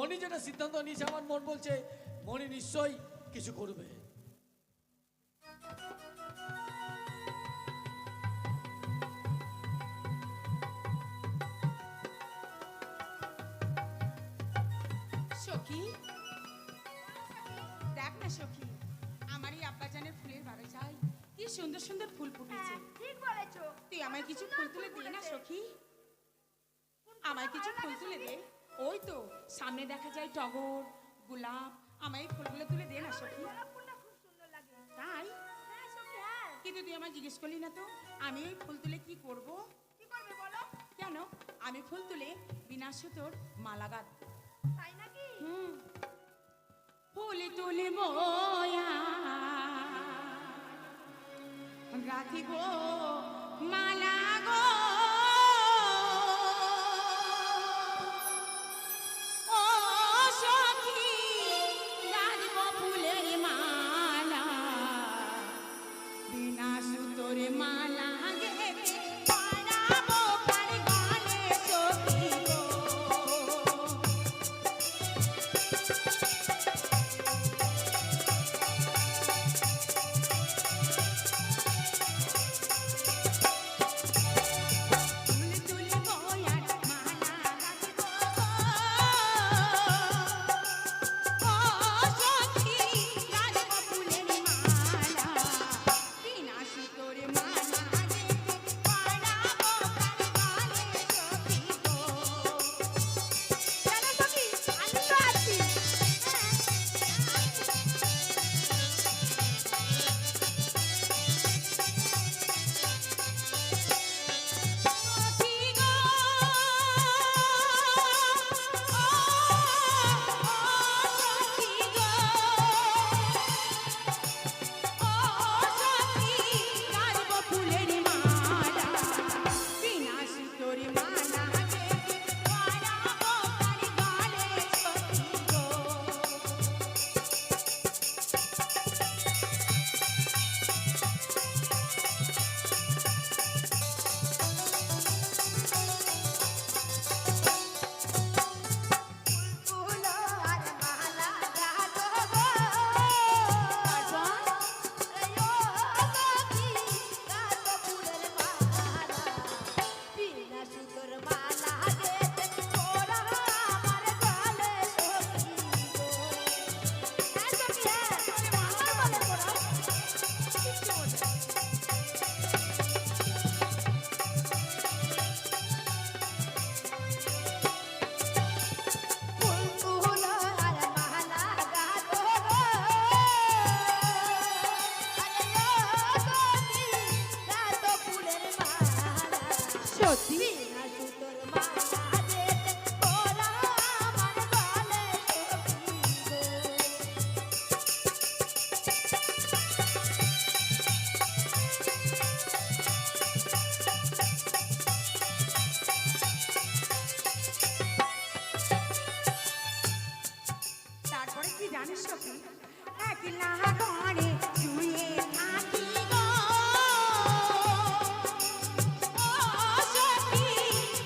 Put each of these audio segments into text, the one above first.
মনি যেটা সিদ্ধান্ত নিয়েছে আমার মন বলছে মনি নিশ্চয়ই কিছু করবে। সখী দেখ না সখী, আমার এই আব্বাজানের ফুলের বাগাইছায় কি সুন্দর সুন্দর ফুল ফুটেছে। ঠিক বলেছো। তুই আমায় কিছু ফুল তুলে দে না সখী, আমায় কিছু ফুল তুলে দে। ওই তো সামনে দেখা যায় টগর, গোলাপ, আমায় এই ফুলগুলো তুলে দে না সখী। ফুলটা খুব সুন্দর লাগে। তাই? হ্যাঁ সখী, হ্যাঁ। কিন্তু তুই আমায় জিজ্ঞেস করলি না তো আমি ওই ফুল তুলে কি করব। কি করবে বলো? কেন, আমি ফুল তুলে বিনা সুতোর মালা গাঁথব। তাই নাকি? ফুল তুলে মোয়া গাঁথিব মালা গো, ও সখী গাঁথব ফুলের মালা, বিনা সুতোর মালা গেঁথে পরাবো কার গলে সখী গো। তারপরে কি জানিস সখী, একলা ঘরে শুয়ে থাকি গো, ও সখী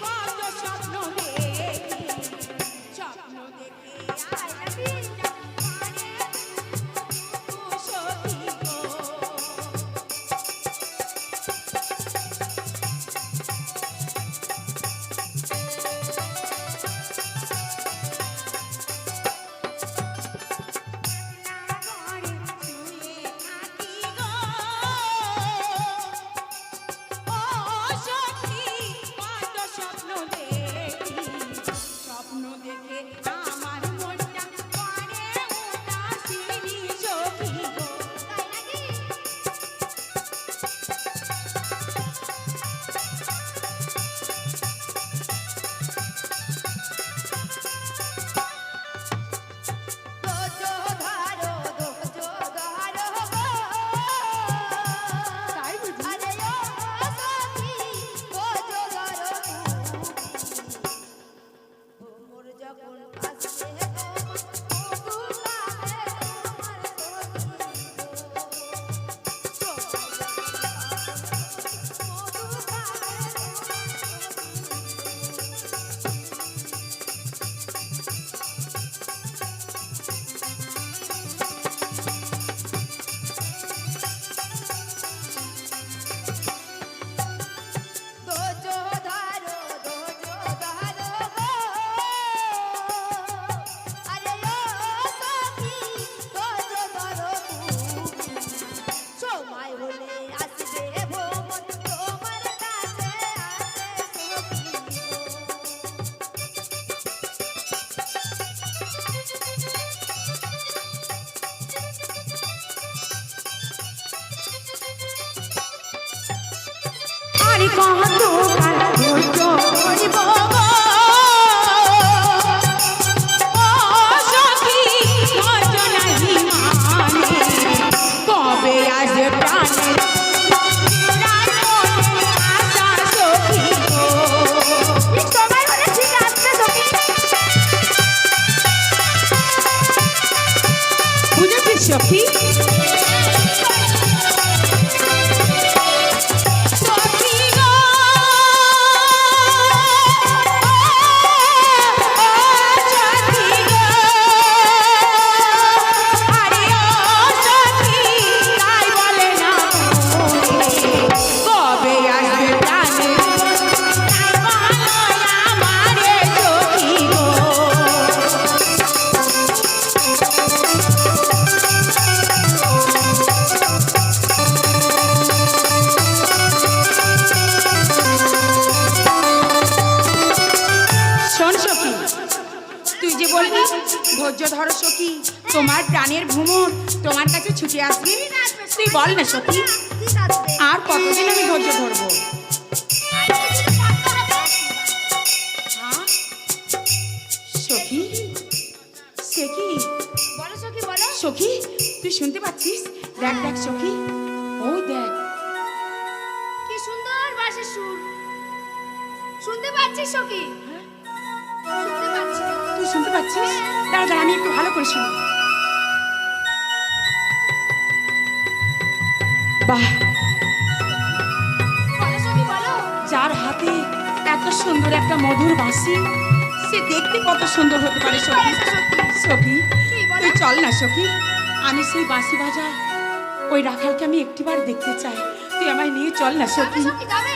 কত স্বপ্ন দেখি, স্বপ্ন দেখে আয় সখী গো। যখন আরে কত কাল ধৈর্য ধরিব গো। ও সখী ধৈর্য নাহি মানে, কবে আসবে প্রাণের প্রাণ মনে আশা সখী গো। ঠিক সময় হলে ঠিক আসবে সখী। বুঝেছিস সখী? সখী গো, ও সখী গো, আরে ও সখী, তাই বলে না মনে, কবে আসবে প্রাণে তাই বলো আমারে সখী গো। শোন সখী, তুই যে বলবি ধৈর্য ধরো সখী, তোমার প্রাণের ভ্রমর তোমার কাছে ছুটে আসবে। তুই বল না সখী, ঠিক আসবে। আর কতদিন আমি ধৈর্য ধরবো? হ্যাঁ? সখী, সে কি? বলো সখী বলো। সখী, তুই শুনতে পাচ্ছিস? দেখ দেখ সখী, ওই দেখ। কি সুন্দর বাঁশির সুর। শুনতে পাচ্ছিস সখী? শুনতে পাচ্ছি। তুই শুনতে পাচ্ছিস? দাঁড়া দাঁড়া, আমি একটু ভালো করে শুনি। বাহ, বলো সখী বলো। যার হাতে এত সুন্দর একটা মধুর বাঁশি, সে দেখতে কত সুন্দর হতে পারে সখী। সখী, তুই চল না সখী, আমি সেই বাঁশি বাজা ওই রাখালকে আমি একটিবার দেখতে চাই। তুই আমায় নিয়ে চল না সখী। সখী যাবে?